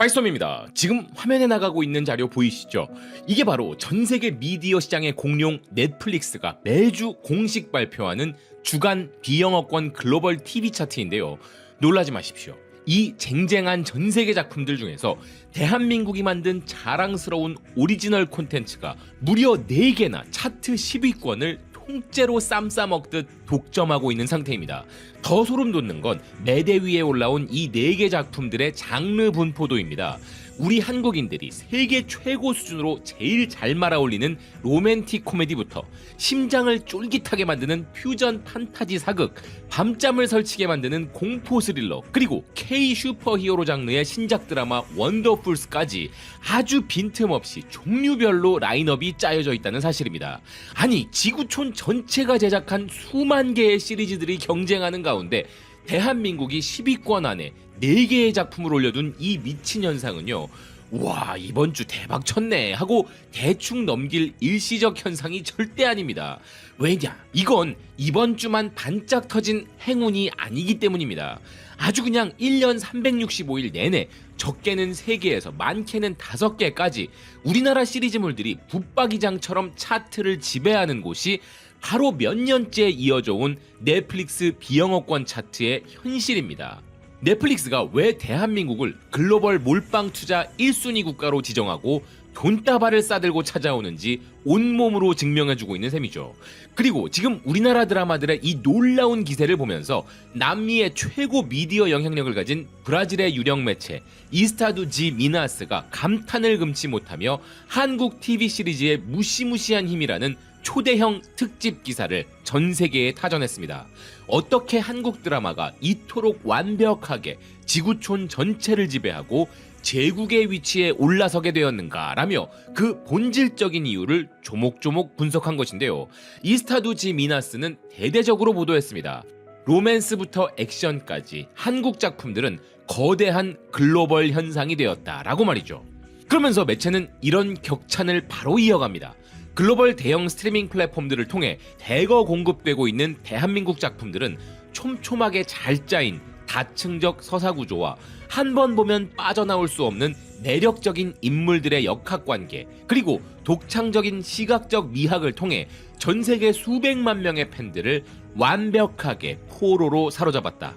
빠이썸입니다. 지금 화면에 나가고 있는 자료 보이시죠? 이게 바로 전세계 미디어 시장의 공룡 넷플릭스가 매주 공식 발표하는 주간 비영어권 글로벌 TV 차트인데요. 놀라지 마십시오. 이 쟁쟁한 전세계 작품들 중에서 대한민국이 만든 자랑스러운 오리지널 콘텐츠가 무려 4개나 차트 10위권을 통째로 쌈 싸먹듯 독점하고 있는 상태입니다. 더 소름 돋는 건 매대 위에 올라온 이 4개 작품들의 장르 분포도입니다. 우리 한국인들이 세계 최고 수준으로 제일 잘 말아올리는 로맨틱 코미디부터 심장을 쫄깃하게 만드는 퓨전 판타지 사극, 밤잠을 설치게 만드는 공포 스릴러, 그리고 K 슈퍼히어로 장르의 신작 드라마 원더풀스까지 아주 빈틈없이 종류별로 라인업이 짜여져 있다는 사실입니다. 아니, 지구촌 전체가 제작한 수만 개의 시리즈들이 경쟁하는 가운데 대한민국이 10위권 안에 4개의 작품을 올려둔 이 미친 현상은요, 와, 이번 주 대박 쳤네 하고 대충 넘길 일시적 현상이 절대 아닙니다. 왜냐? 이건 이번 주만 반짝 터진 행운이 아니기 때문입니다. 아주 그냥 1년 365일 내내 적게는 3개에서 많게는 5개까지 우리나라 시리즈물들이 붙박이장처럼 차트를 지배하는 곳이 바로 몇 년째 이어져 온 넷플릭스 비영어권 차트의 현실입니다. 넷플릭스가 왜 대한민국을 글로벌 몰빵 투자 1순위 국가로 지정하고 돈다발을 싸들고 찾아오는지 온몸으로 증명해주고 있는 셈이죠. 그리고 지금 우리나라 드라마들의 이 놀라운 기세를 보면서 남미의 최고 미디어 영향력을 가진 브라질의 유령 매체 이스타두 지 미나스가 감탄을 금치 못하며 한국 TV 시리즈의 무시무시한 힘이라는 초대형 특집 기사를 전 세계에 타전했습니다. 어떻게 한국 드라마가 이토록 완벽하게 지구촌 전체를 지배하고 제국의 위치에 올라서게 되었는가라며 그 본질적인 이유를 조목조목 분석한 것인데요. 이스타두 지 미나스는 대대적으로 보도했습니다. 로맨스부터 액션까지 한국 작품들은 거대한 글로벌 현상이 되었다라고 말이죠. 그러면서 매체는 이런 격찬을 바로 이어갑니다. 글로벌 대형 스트리밍 플랫폼들을 통해 대거 공급되고 있는 대한민국 작품들은 촘촘하게 잘 짜인 다층적 서사 구조와 한 번 보면 빠져나올 수 없는 매력적인 인물들의 역학관계, 그리고 독창적인 시각적 미학을 통해 전 세계 수백만 명의 팬들을 완벽하게 포로로 사로잡았다.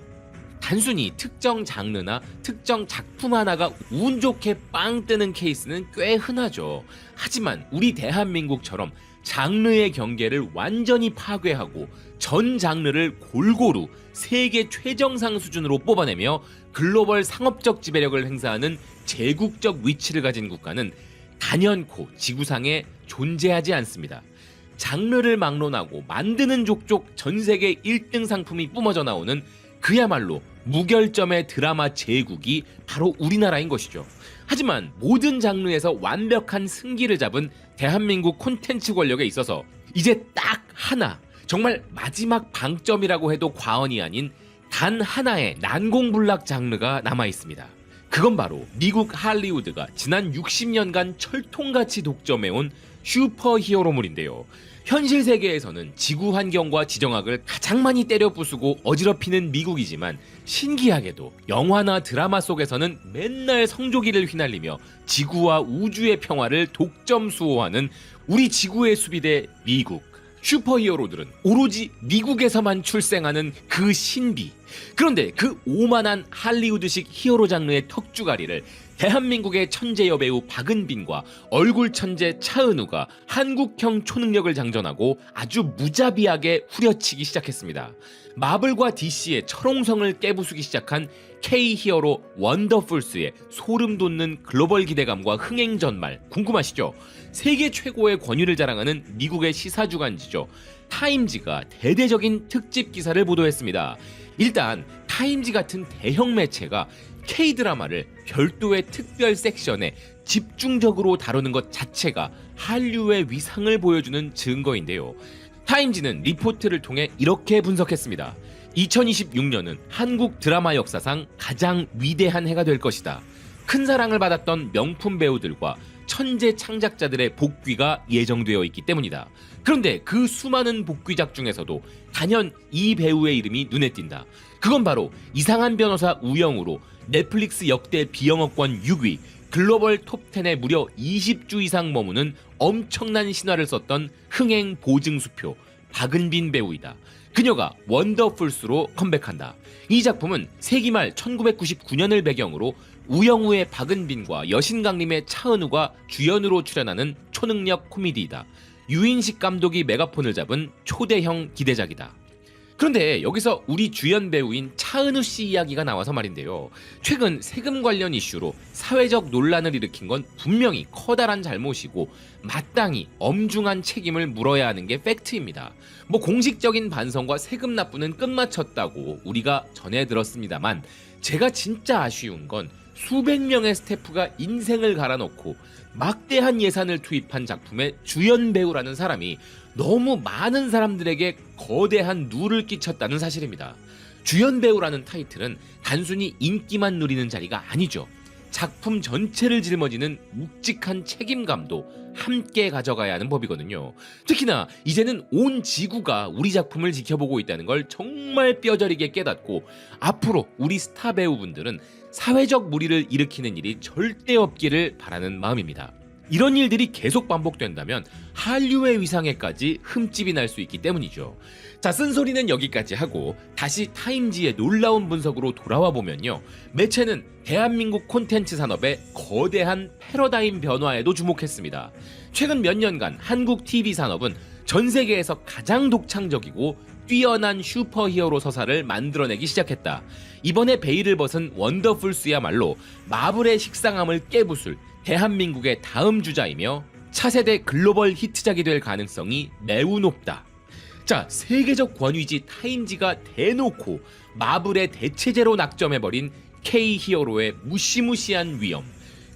단순히 특정 장르나 특정 작품 하나가 운 좋게 빵 뜨는 케이스는 꽤 흔하죠. 하지만 우리 대한민국처럼 장르의 경계를 완전히 파괴하고 전 장르를 골고루 세계 최정상 수준으로 뽑아내며 글로벌 상업적 지배력을 행사하는 제국적 위치를 가진 국가는 단연코 지구상에 존재하지 않습니다. 장르를 막론하고 만드는 족족 전 세계 1등 상품이 뿜어져 나오는 그야말로 무결점의 드라마 제국이 바로 우리나라인 것이죠. 하지만 모든 장르에서 완벽한 승기를 잡은 대한민국 콘텐츠 권력에 있어서 이제 딱 하나, 정말 마지막 방점이라고 해도 과언이 아닌 단 하나의 난공불락 장르가 남아 있습니다. 그건 바로 미국 할리우드가 지난 60년간 철통같이 독점해온 슈퍼히어로물인데요. 현실 세계에서는 지구 환경과 지정학을 가장 많이 때려 부수고 어지럽히는 미국이지만 신기하게도 영화나 드라마 속에서는 맨날 성조기를 휘날리며 지구와 우주의 평화를 독점 수호하는 우리 지구의 수비대 미국. 슈퍼히어로들은 오로지 미국에서만 출생하는 그 신비. 그런데 그 오만한 할리우드식 히어로 장르의 턱주가리를 대한민국의 천재 여배우 박은빈과 얼굴 천재 차은우가 한국형 초능력을 장전하고 아주 무자비하게 후려치기 시작했습니다. 마블과 DC의 철옹성을 깨부수기 시작한 K-히어로 원더풀스의 소름 돋는 글로벌 기대감과 흥행 전말 궁금하시죠? 세계 최고의 권위를 자랑하는 미국의 시사주간지죠. 타임지가 대대적인 특집 기사를 보도했습니다. 일단 타임지 같은 대형 매체가 K-드라마를 별도의 특별 섹션에 집중적으로 다루는 것 자체가 한류의 위상을 보여주는 증거인데요. 타임지는 리포트를 통해 이렇게 분석했습니다. 2026년은 한국 드라마 역사상 가장 위대한 해가 될 것이다. 큰 사랑을 받았던 명품 배우들과 천재 창작자들의 복귀가 예정되어 있기 때문이다. 그런데 그 수많은 복귀작 중에서도 단연 이 배우의 이름이 눈에 띈다. 그건 바로 이상한 변호사 우영우로 넷플릭스 역대 비영업권 6위, 글로벌 톱10에 무려 20주 이상 머무는 엄청난 신화를 썼던 흥행 보증수표 박은빈 배우이다. 그녀가 원더풀스로 컴백한다. 이 작품은 세기말 1999년을 배경으로 우영우의 박은빈과 여신강림의 차은우가 주연으로 출연하는 초능력 코미디이다. 유인식 감독이 메가폰을 잡은 초대형 기대작이다. 그런데 여기서 우리 주연 배우인 차은우 씨 이야기가 나와서 말인데요. 최근 세금 관련 이슈로 사회적 논란을 일으킨 건 분명히 커다란 잘못이고 마땅히 엄중한 책임을 물어야 하는 게 팩트입니다. 공식적인 반성과 세금 납부는 끝마쳤다고 우리가 전해 들었습니다만, 제가 진짜 아쉬운 건 수백 명의 스태프가 인생을 갈아넣고 막대한 예산을 투입한 작품의 주연 배우라는 사람이 너무 많은 사람들에게 거대한 누를 끼쳤다는 사실입니다. 주연 배우라는 타이틀은 단순히 인기만 누리는 자리가 아니죠. 작품 전체를 짊어지는 묵직한 책임감도 함께 가져가야 하는 법이거든요. 특히나 이제는 온 지구가 우리 작품을 지켜보고 있다는 걸 정말 뼈저리게 깨닫고, 앞으로 우리 스타 배우분들은 사회적 물의를 일으키는 일이 절대 없기를 바라는 마음입니다. 이런 일들이 계속 반복된다면 한류의 위상에까지 흠집이 날 수 있기 때문이죠. 자, 쓴소리는 여기까지 하고 다시 타임지의 놀라운 분석으로 돌아와 보면요, 매체는 대한민국 콘텐츠 산업의 거대한 패러다임 변화에도 주목했습니다. 최근 몇 년간 한국 TV 산업은 전 세계에서 가장 독창적이고 뛰어난 슈퍼히어로 서사를 만들어내기 시작했다. 이번에 베일을 벗은 원더풀스야말로 마블의 식상함을 깨부술 대한민국의 다음 주자이며 차세대 글로벌 히트작이 될 가능성이 매우 높다. 자, 세계적 권위지 타임지가 대놓고 마블의 대체제로 낙점해버린 K-히어로의 무시무시한 위험.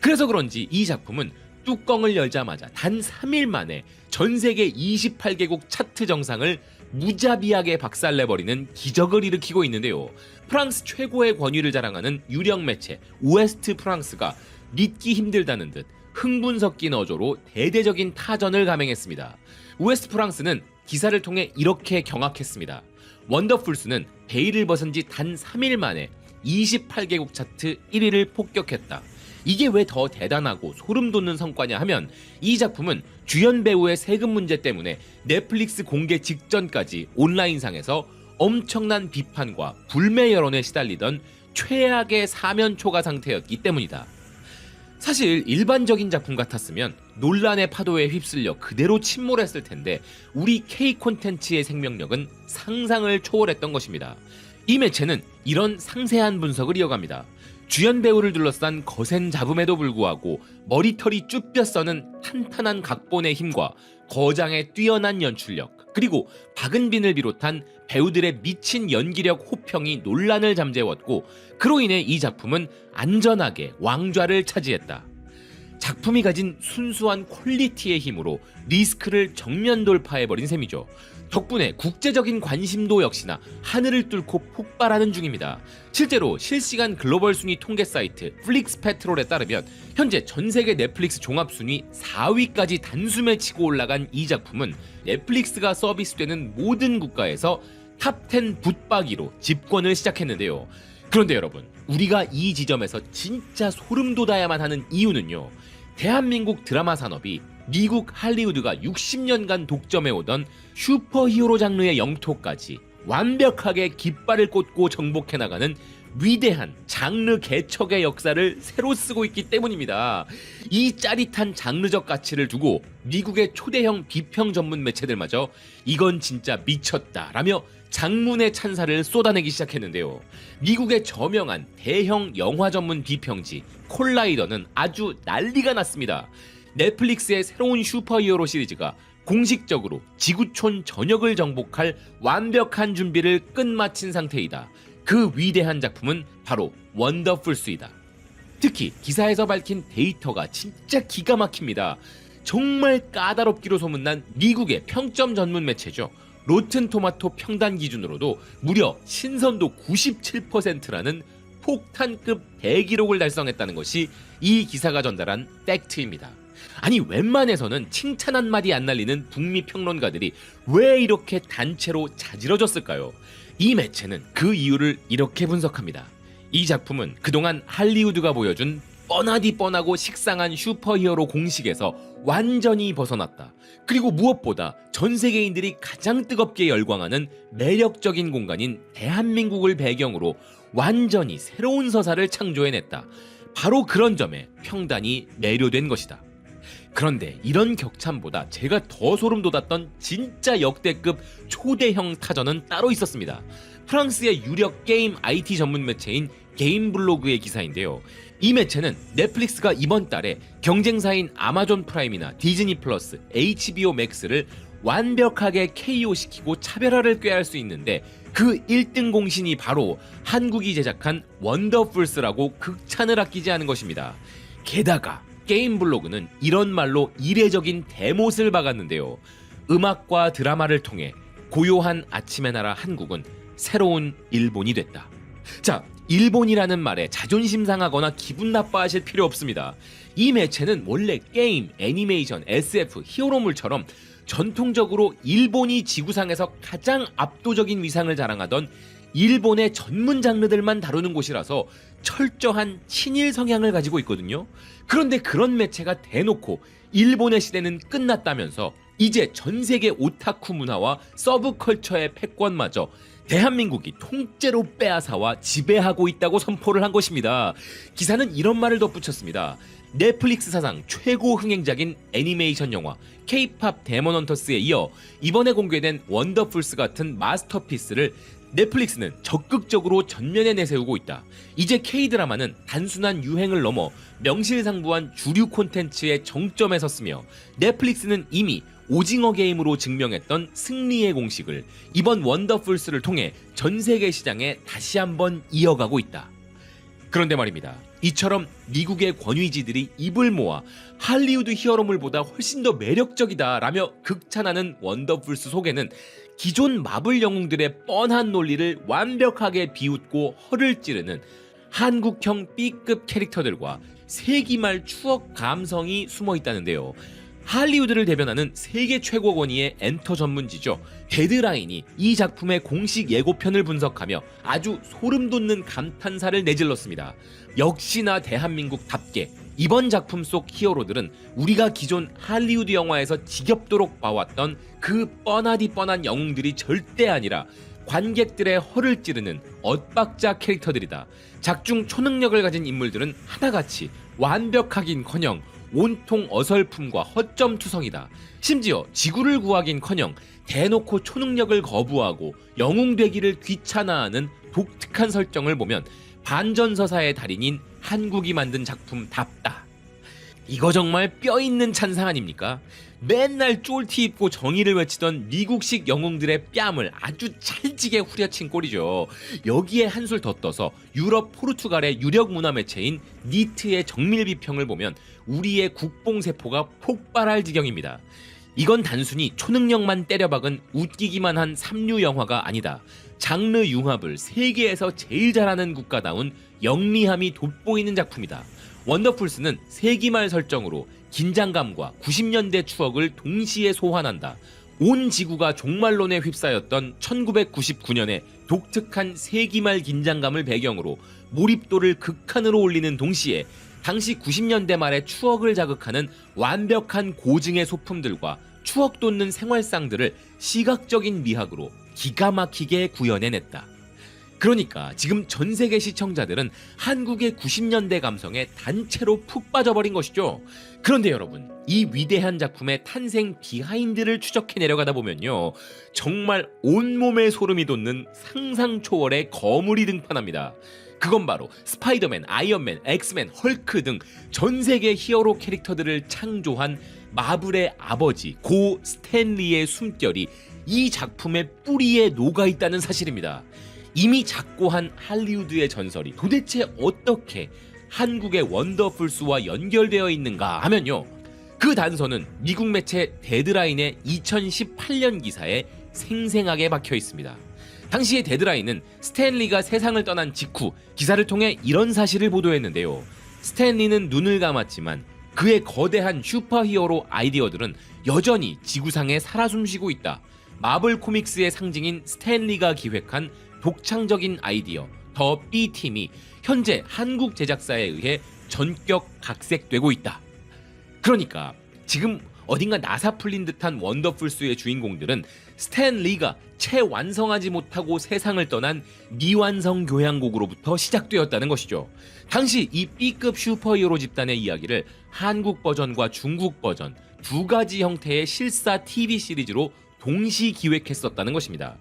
그래서 그런지 이 작품은 뚜껑을 열자마자 단 3일 만에 전 세계 28개국 차트 정상을 무자비하게 박살내버리는 기적을 일으키고 있는데요. 프랑스 최고의 권위를 자랑하는 유령 매체 오에스트 프랑스가 믿기 힘들다는 듯 흥분 섞인 어조로 대대적인 타전을 감행했습니다. 오에스트 프랑스는 기사를 통해 이렇게 경악했습니다. 원더풀스는 베일을 벗은 지 단 3일 만에 28개국 차트 1위를 폭격했다. 이게 왜 더 대단하고 소름 돋는 성과냐 하면, 이 작품은 주연 배우의 세금 문제 때문에 넷플릭스 공개 직전까지 온라인상에서 엄청난 비판과 불매 여론에 시달리던 최악의 사면초가 상태였기 때문이다. 사실 일반적인 작품 같았으면 논란의 파도에 휩쓸려 그대로 침몰했을 텐데, 우리 K 콘텐츠의 생명력은 상상을 초월했던 것입니다. 이 매체는 이런 상세한 분석을 이어갑니다. 주연 배우를 둘러싼 거센 잡음에도 불구하고 머리털이 쭈뼛 써는 탄탄한 각본의 힘과 거장의 뛰어난 연출력, 그리고 박은빈을 비롯한 배우들의 미친 연기력 호평이 논란을 잠재웠고, 그로 인해 이 작품은 안전하게 왕좌를 차지했다. 작품이 가진 순수한 퀄리티의 힘으로 리스크를 정면 돌파해버린 셈이죠. 덕분에 국제적인 관심도 역시나 하늘을 뚫고 폭발하는 중입니다. 실제로 실시간 글로벌 순위 통계 사이트 플릭스 페트롤에 따르면 현재 전 세계 넷플릭스 종합 순위 4위까지 단숨에 치고 올라간 이 작품은 넷플릭스가 서비스되는 모든 국가에서 탑10 붙박이로 집권을 시작했는데요. 그런데 여러분, 우리가 이 지점에서 진짜 소름 돋아야만 하는 이유는요, 대한민국 드라마 산업이 미국 할리우드가 60년간 독점해오던 슈퍼히어로 장르의 영토까지 완벽하게 깃발을 꽂고 정복해나가는 위대한 장르 개척의 역사를 새로 쓰고 있기 때문입니다. 이 짜릿한 장르적 가치를 두고 미국의 초대형 비평 전문 매체들마저 이건 진짜 미쳤다 라며 장문의 찬사를 쏟아내기 시작했는데요. 미국의 저명한 대형 영화 전문 비평지 콜라이더는 아주 난리가 났습니다. 넷플릭스의 새로운 슈퍼히어로 시리즈가 공식적으로 지구촌 전역을 정복할 완벽한 준비를 끝마친 상태이다. 그 위대한 작품은 바로 원더풀스이다. 특히 기사에서 밝힌 데이터가 진짜 기가 막힙니다. 정말 까다롭기로 소문난 미국의 평점 전문 매체죠. 로튼 토마토 평단 기준으로도 무려 신선도 97%라는 폭탄급 대기록을 달성했다는 것이 이 기사가 전달한 팩트입니다. 아니, 웬만해서는 칭찬 한마디 안 날리는 북미 평론가들이 왜 이렇게 단체로 자지러졌을까요? 이 매체는 그 이유를 이렇게 분석합니다. 이 작품은 그동안 할리우드가 보여준 뻔하디 뻔하고 식상한 슈퍼히어로 공식에서 완전히 벗어났다. 그리고 무엇보다 전 세계인들이 가장 뜨겁게 열광하는 매력적인 공간인 대한민국을 배경으로 완전히 새로운 서사를 창조해냈다. 바로 그런 점에 평단이 매료된 것이다. 그런데 이런 격찬보다 제가 더 소름 돋았던 진짜 역대급 초대형 타전은 따로 있었습니다. 프랑스의 유력 게임 IT 전문 매체인 게임블로그의 기사인데요. 이 매체는 넷플릭스가 이번 달에 경쟁사인 아마존 프라임이나 디즈니 플러스, HBO 맥스를 완벽하게 KO시키고 차별화를 꾀할 수 있는데 그 1등 공신이 바로 한국이 제작한 원더풀스라고 극찬을 아끼지 않은 것입니다. 게다가 게임블로그는 이런 말로 이례적인 대못을 박았는데요. 음악과 드라마를 통해 고요한 아침의 나라 한국은 새로운 일본이 됐다. 자, 일본이라는 말에 자존심 상하거나 기분 나빠하실 필요 없습니다. 이 매체는 원래 게임, 애니메이션, SF, 히어로물처럼 전통적으로 일본이 지구상에서 가장 압도적인 위상을 자랑하던 일본의 전문 장르들만 다루는 곳이라서 철저한 친일 성향을 가지고 있거든요. 그런데 그런 매체가 대놓고 일본의 시대는 끝났다면서 이제 전 세계 오타쿠 문화와 서브컬처의 패권마저 대한민국이 통째로 빼앗아와 지배하고 있다고 선포를 한 것입니다. 기사는 이런 말을 덧붙였습니다. 넷플릭스 사상 최고 흥행작인 애니메이션 영화 K-팝 데몬 헌터스에 이어 이번에 공개된 원더풀스 같은 마스터피스를 넷플릭스는 적극적으로 전면에 내세우고 있다. 이제 K-드라마는 단순한 유행을 넘어 명실상부한 주류 콘텐츠의 정점에 섰으며 넷플릭스는 이미 오징어 게임으로 증명했던 승리의 공식을 이번 원더풀스를 통해 전 세계 시장에 다시 한번 이어가고 있다. 그런데 말입니다. 이처럼 미국의 권위지들이 입을 모아 할리우드 히어로물보다 훨씬 더 매력적이다 라며 극찬하는 원더풀스 속에는 기존 마블 영웅들의 뻔한 논리를 완벽하게 비웃고 허를 찌르는 한국형 B급 캐릭터들과 세기말 추억 감성이 숨어 있다는데요. 할리우드를 대변하는 세계 최고 권위의 엔터 전문지죠. 데드라인이 이 작품의 공식 예고편을 분석하며 아주 소름 돋는 감탄사를 내질렀습니다. 역시나 대한민국답게 이번 작품 속 히어로들은 우리가 기존 할리우드 영화에서 지겹도록 봐왔던 그 뻔하디 뻔한 영웅들이 절대 아니라 관객들의 허를 찌르는 엇박자 캐릭터들이다. 작중 초능력을 가진 인물들은 하나같이 완벽하긴커녕 온통 어설픔과 허점투성이다. 심지어 지구를 구하긴커녕 대놓고 초능력을 거부하고 영웅 되기를 귀찮아하는 독특한 설정을 보면 반전서사의 달인인 한국이 만든 작품답다. 이거 정말 뼈있는 찬사 아닙니까? 맨날 쫄티 입고 정의를 외치던 미국식 영웅들의 뺨을 아주 찰지게 후려친 꼴이죠. 여기에 한술 더 떠서 유럽 포르투갈의 유력 문화 매체인 니트의 정밀 비평을 보면 우리의 국뽕세포가 폭발할 지경입니다. 이건 단순히 초능력만 때려박은 웃기기만 한 삼류 영화가 아니다. 장르 융합을 세계에서 제일 잘하는 국가다운 영리함이 돋보이는 작품이다. 원더풀스는 세기말 설정으로 긴장감과 90년대 추억을 동시에 소환한다. 온 지구가 종말론에 휩싸였던 1999년의 독특한 세기말 긴장감을 배경으로 몰입도를 극한으로 올리는 동시에 당시 90년대 말의 추억을 자극하는 완벽한 고증의 소품들과 추억 돋는 생활상들을 시각적인 미학으로 기가 막히게 구현해냈다. 그러니까 지금 전 세계 시청자들은 한국의 90년대 감성에 단체로 푹 빠져버린 것이죠. 그런데 여러분, 이 위대한 작품의 탄생 비하인드를 추적해 내려가다 보면요, 정말 온몸에 소름이 돋는 상상 초월의 거물이 등판합니다. 그건 바로 스파이더맨, 아이언맨, 엑스맨, 헐크 등 전 세계 히어로 캐릭터들을 창조한 마블의 아버지 고 스탠리의 숨결이 이 작품의 뿌리에 녹아있다는 사실입니다. 이미 작고한 할리우드의 전설이 도대체 어떻게 한국의 원더풀스와 연결되어 있는가 하면요, 그 단서는 미국 매체 데드라인의 2018년 기사에 생생하게 박혀 있습니다. 당시의 데드라인은 스탠리가 세상을 떠난 직후 기사를 통해 이런 사실을 보도했는데요. 스탠리는 눈을 감았지만 그의 거대한 슈퍼히어로 아이디어들은 여전히 지구상에 살아 숨쉬고 있다. 마블 코믹스의 상징인 스탠리가 기획한 독창적인 아이디어 더 B팀이 현재 한국 제작사에 의해 전격 각색되고 있다. 그러니까 지금 어딘가 나사 풀린 듯한 원더풀스의 주인공들은 스탠 리가 채 완성하지 못하고 세상을 떠난 미완성 교향곡으로부터 시작되었다는 것이죠. 당시 이 B급 슈퍼히어로 집단의 이야기를 한국 버전과 중국 버전 두 가지 형태의 실사 TV 시리즈로 동시 기획했었다는 것입니다.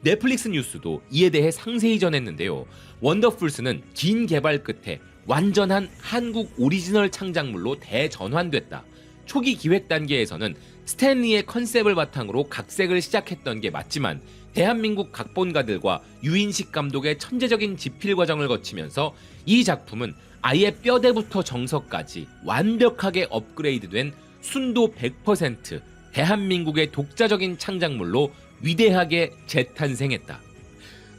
넷플릭스 뉴스도 이에 대해 상세히 전했는데요. 원더풀스는 긴 개발 끝에 완전한 한국 오리지널 창작물로 대전환됐다. 초기 기획 단계에서는 스탠리의 컨셉을 바탕으로 각색을 시작했던 게 맞지만 대한민국 각본가들과 유인식 감독의 천재적인 집필 과정을 거치면서 이 작품은 아예 뼈대부터 정석까지 완벽하게 업그레이드된 순도 100% 대한민국의 독자적인 창작물로 위대하게 재탄생했다.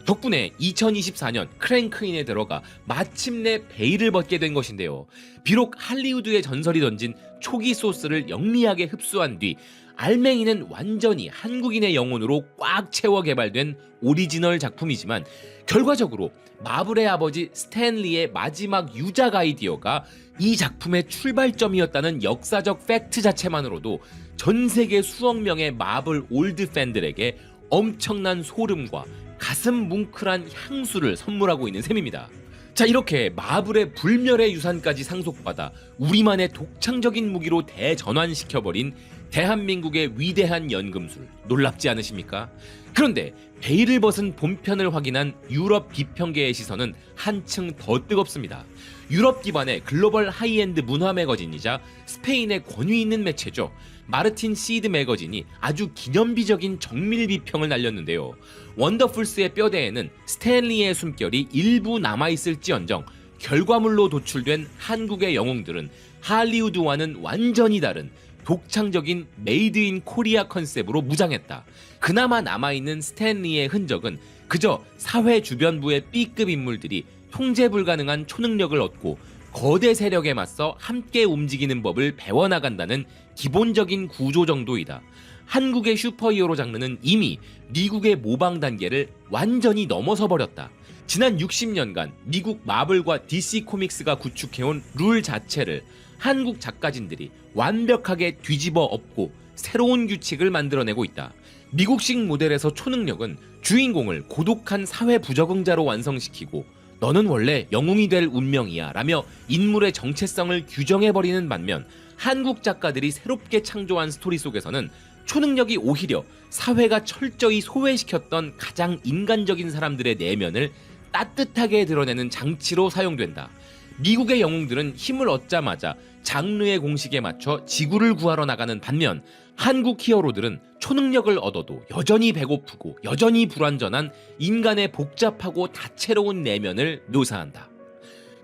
덕분에 2024년 크랭크인에 들어가 마침내 베일을 벗게 된 것인데요. 비록 할리우드의 전설이 던진 초기 소스를 영리하게 흡수한 뒤 알맹이는 완전히 한국인의 영혼으로 꽉 채워 개발된 오리지널 작품이지만 결과적으로 마블의 아버지 스탠 리의 마지막 유작 아이디어가 이 작품의 출발점이었다는 역사적 팩트 자체만으로도 전 세계 수억 명의 마블 올드 팬들에게 엄청난 소름과 가슴 뭉클한 향수를 선물하고 있는 셈입니다. 자, 이렇게 마블의 불멸의 유산까지 상속받아 우리만의 독창적인 무기로 대전환시켜버린 대한민국의 위대한 연금술, 놀랍지 않으십니까? 그런데 베일을 벗은 본편을 확인한 유럽 비평계의 시선은 한층 더 뜨겁습니다. 유럽 기반의 글로벌 하이엔드 문화 매거진이자 스페인의 권위 있는 매체죠. 마르틴 시드 매거진이 아주 기념비적인 정밀 비평을 날렸는데요. 원더풀스의 뼈대에는 스탠리의 숨결이 일부 남아있을지언정 결과물로 도출된 한국의 영웅들은 할리우드와는 완전히 다른 독창적인 메이드 인 코리아 컨셉으로 무장했다. 그나마 남아있는 스탠리의 흔적은 그저 사회 주변부의 B급 인물들이 통제 불가능한 초능력을 얻고 거대 세력에 맞서 함께 움직이는 법을 배워나간다는 기본적인 구조 정도이다. 한국의 슈퍼히어로 장르는 이미 미국의 모방 단계를 완전히 넘어서 버렸다. 지난 60년간 미국 마블과 DC 코믹스가 구축해온 룰 자체를 한국 작가진들이 완벽하게 뒤집어 엎고 새로운 규칙을 만들어내고 있다. 미국식 모델에서 초능력은 주인공을 고독한 사회 부적응자로 완성시키고 너는 원래 영웅이 될 운명이야 라며 인물의 정체성을 규정해버리는 반면 한국 작가들이 새롭게 창조한 스토리 속에서는 초능력이 오히려 사회가 철저히 소외시켰던 가장 인간적인 사람들의 내면을 따뜻하게 드러내는 장치로 사용된다. 미국의 영웅들은 힘을 얻자마자 장르의 공식에 맞춰 지구를 구하러 나가는 반면 한국 히어로들은 초능력을 얻어도 여전히 배고프고 여전히 불완전한 인간의 복잡하고 다채로운 내면을 묘사한다.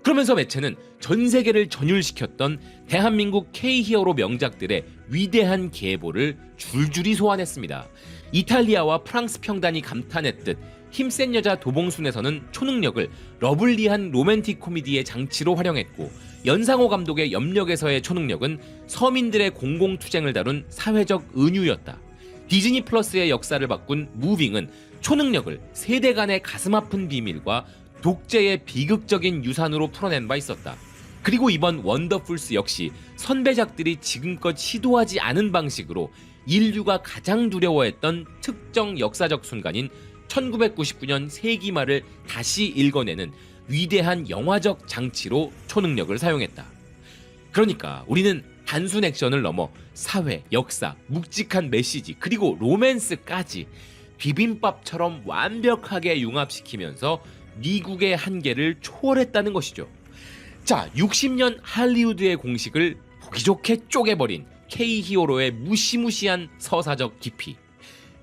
그러면서 매체는 전 세계를 전율시켰던 대한민국 K-히어로 명작들의 위대한 계보를 줄줄이 소환했습니다. 이탈리아와 프랑스 평단이 감탄했듯 힘센 여자 도봉순에서는 초능력을 러블리한 로맨틱 코미디의 장치로 활용했고 연상호 감독의 염력에서의 초능력은 서민들의 공공투쟁을 다룬 사회적 은유였다. 디즈니 플러스의 역사를 바꾼 무빙은 초능력을 세대 간의 가슴 아픈 비밀과 독재의 비극적인 유산으로 풀어낸 바 있었다. 그리고 이번 원더풀스 역시 선배작들이 지금껏 시도하지 않은 방식으로 인류가 가장 두려워했던 특정 역사적 순간인 1999년 세기말을 다시 읽어내는 위대한 영화적 장치로 초능력을 사용했다. 그러니까 우리는 단순 액션을 넘어 사회, 역사, 묵직한 메시지 그리고 로맨스까지 비빔밥처럼 완벽하게 융합시키면서 미국의 한계를 초월했다는 것이죠. 자, 60년 할리우드의 공식을 보기 좋게 쪼개버린 K-히어로의 무시무시한 서사적 깊이.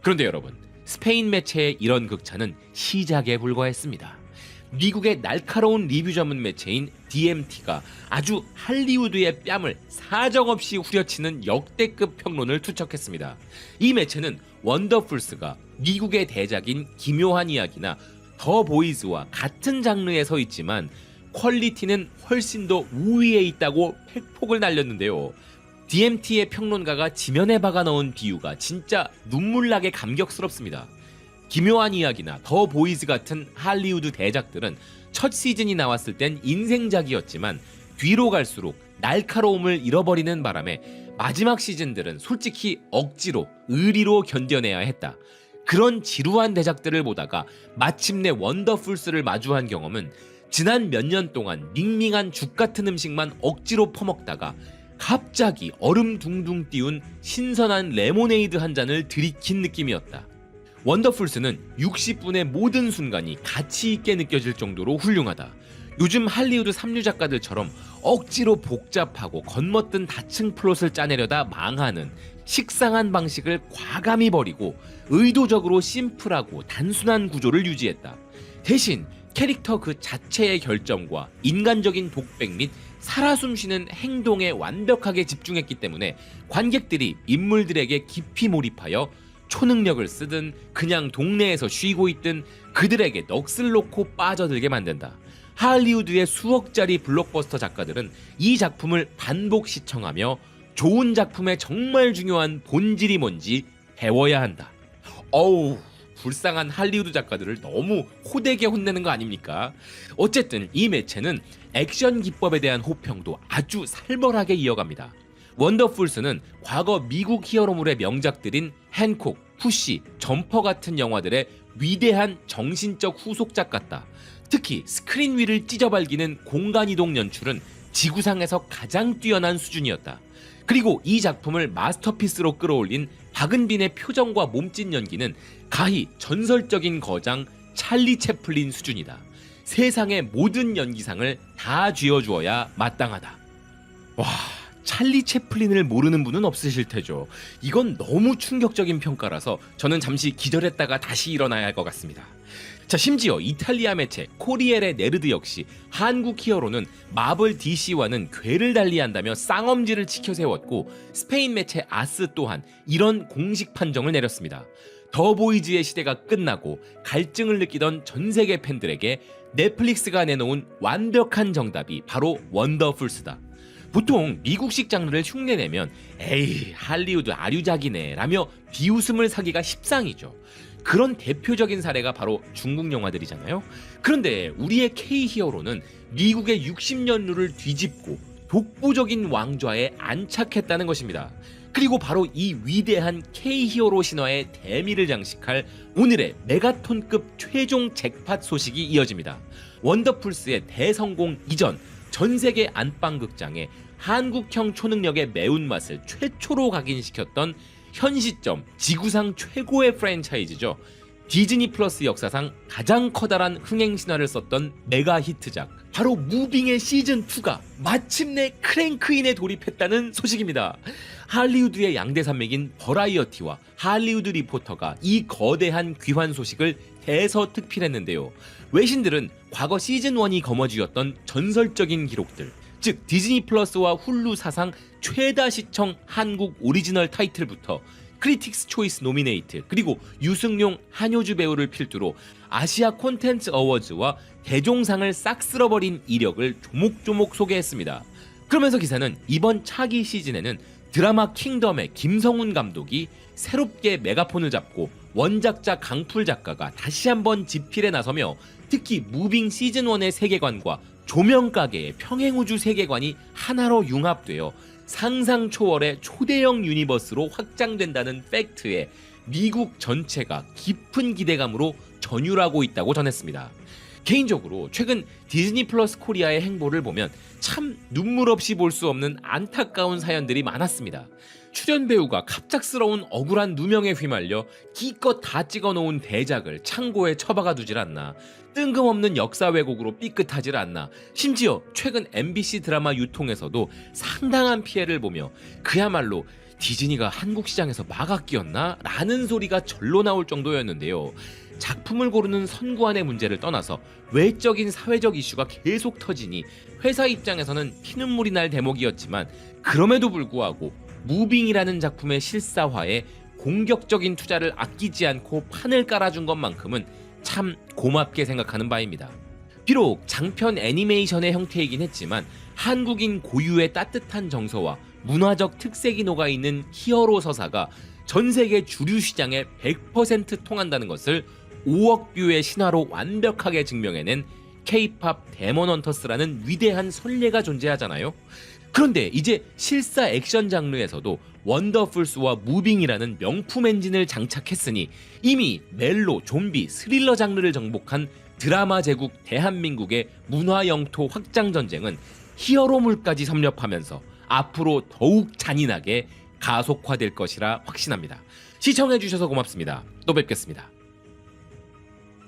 그런데 여러분, 스페인 매체의 이런 극찬은 시작에 불과했습니다. 미국의 날카로운 리뷰 전문 매체인 DMT가 아주 할리우드의 뺨을 사정없이 후려치는 역대급 평론을 투척했습니다. 이 매체는 원더풀스가 미국의 대작인 기묘한 이야기나 더 보이즈와 같은 장르에 서 있지만 퀄리티는 훨씬 더 우위에 있다고 팩폭을 날렸는데요. DMT의 평론가가 지면에 박아 넣은 비유가 진짜 눈물나게 감격스럽습니다. 기묘한 이야기나 더 보이즈 같은 할리우드 대작들은 첫 시즌이 나왔을 땐 인생작이었지만 뒤로 갈수록 날카로움을 잃어버리는 바람에 마지막 시즌들은 솔직히 억지로 의리로 견뎌내야 했다. 그런 지루한 대작들을 보다가 마침내 원더풀스를 마주한 경험은 지난 몇 년 동안 밍밍한 죽 같은 음식만 억지로 퍼먹다가 갑자기 얼음 둥둥 띄운 신선한 레모네이드 한 잔을 들이킨 느낌이었다. 원더풀스는 60분의 모든 순간이 가치 있게 느껴질 정도로 훌륭하다. 요즘 할리우드 삼류 작가들처럼 억지로 복잡하고 겉멋든 다층 플롯을 짜내려다 망하는 식상한 방식을 과감히 버리고 의도적으로 심플하고 단순한 구조를 유지했다. 대신 캐릭터 그 자체의 결점과 인간적인 독백 및 살아 숨쉬는 행동에 완벽하게 집중했기 때문에 관객들이 인물들에게 깊이 몰입하여 초능력을 쓰든 그냥 동네에서 쉬고 있든 그들에게 넋을 놓고 빠져들게 만든다. 할리우드의 수억짜리 블록버스터 작가들은 이 작품을 반복 시청하며 좋은 작품의 정말 중요한 본질이 뭔지 배워야 한다. 어우, 불쌍한 할리우드 작가들을 너무 호되게 혼내는 거 아닙니까? 어쨌든 이 매체는 액션 기법에 대한 호평도 아주 살벌하게 이어갑니다. 원더풀스는 과거 미국 히어로물의 명작들인 핸콕, 푸시, 점퍼 같은 영화들의 위대한 정신적 후속작 같다. 특히 스크린 위를 찢어발기는 공간이동 연출은 지구상에서 가장 뛰어난 수준이었다. 그리고 이 작품을 마스터피스로 끌어올린 박은빈의 표정과 몸짓 연기는 가히 전설적인 거장 찰리 채플린 수준이다. 세상의 모든 연기상을 다 쥐어주어야 마땅하다. 와, 찰리 채플린을 모르는 분은 없으실 테죠. 이건 너무 충격적인 평가라서 저는 잠시 기절했다가 다시 일어나야 할 것 같습니다. 자, 심지어 이탈리아 매체 코리엘의 네르드 역시 한국 히어로는 마블 DC와는 궤를 달리한다며 쌍엄지를 치켜세웠고, 스페인 매체 아스 또한 이런 공식 판정을 내렸습니다. 더보이즈의 시대가 끝나고 갈증을 느끼던 전 세계 팬들에게 넷플릭스가 내놓은 완벽한 정답이 바로 원더풀스다. 보통 미국식 장르를 흉내내면 에이 할리우드 아류작이네 라며 비웃음을 사기가 십상이죠. 그런 대표적인 사례가 바로 중국 영화들이잖아요. 그런데 우리의 K-히어로는 미국의 60년루를 뒤집고 독보적인 왕좌에 안착했다는 것입니다. 그리고 바로 이 위대한 K-히어로 신화의 대미를 장식할 오늘의 메가톤급 최종 잭팟 소식이 이어집니다. 원더풀스의 대성공 이전 전세계 안방극장에 한국형 초능력의 매운맛을 최초로 각인시켰던 현 시점 지구상 최고의 프랜차이즈죠. 디즈니 플러스 역사상 가장 커다란 흥행 신화를 썼던 메가 히트작 바로 무빙의 시즌2가 마침내 크랭크인에 돌입했다는 소식입니다. 할리우드의 양대 산맥인 버라이어티와 할리우드 리포터가 이 거대한 귀환 소식을 대서특필했는데요. 외신들은 과거 시즌1이 거머쥐었던 전설적인 기록들, 즉 디즈니 플러스와 훌루 사상 최다 시청 한국 오리지널 타이틀부터 크리틱스 초이스 노미네이트, 그리고 유승용 한효주 배우를 필두로 아시아 콘텐츠 어워즈와 대종상을 싹 쓸어버린 이력을 조목조목 소개했습니다. 그러면서 기사는 이번 차기 시즌에는 드라마 킹덤의 김성훈 감독이 새롭게 메가폰을 잡고 원작자 강풀 작가가 다시 한번 집필에 나서며 특히 무빙 시즌1의 세계관과 조명가게의 평행우주 세계관이 하나로 융합되어 상상 초월의 초대형 유니버스로 확장된다는 팩트에 미국 전체가 깊은 기대감으로 전율하고 있다고 전했습니다. 개인적으로 최근 디즈니 플러스 코리아의 행보를 보면 참 눈물 없이 볼 수 없는 안타까운 사연들이 많았습니다. 출연 배우가 갑작스러운 억울한 누명에 휘말려 기껏 다 찍어놓은 대작을 창고에 처박아 두질 않나, 뜬금없는 역사 왜곡으로 삐끗하질 않나, 심지어 최근 MBC 드라마 유통에서도 상당한 피해를 보며 그야말로 디즈니가 한국 시장에서 막아 끼었나? 라는 소리가 절로 나올 정도였는데요. 작품을 고르는 선구안의 문제를 떠나서 외적인 사회적 이슈가 계속 터지니 회사 입장에서는 피눈물이 날 대목이었지만, 그럼에도 불구하고 무빙이라는 작품의 실사화에 공격적인 투자를 아끼지 않고 판을 깔아준 것만큼은 참 고맙게 생각하는 바입니다. 비록 장편 애니메이션의 형태이긴 했지만 한국인 고유의 따뜻한 정서와 문화적 특색이 녹아있는 히어로 서사가 전 세계 주류 시장에 100% 통한다는 것을 5억 뷰의 신화로 완벽하게 증명해낸 K-팝 데몬 헌터스라는 위대한 선례가 존재하잖아요. 그런데 이제 실사 액션 장르에서도 원더풀스와 무빙이라는 명품 엔진을 장착했으니 이미 멜로, 좀비, 스릴러 장르를 정복한 드라마 제국 대한민국의 문화 영토 확장 전쟁은 히어로물까지 섭렵하면서 앞으로 더욱 잔인하게 가속화될 것이라 확신합니다. 시청해주셔서 고맙습니다. 또 뵙겠습니다.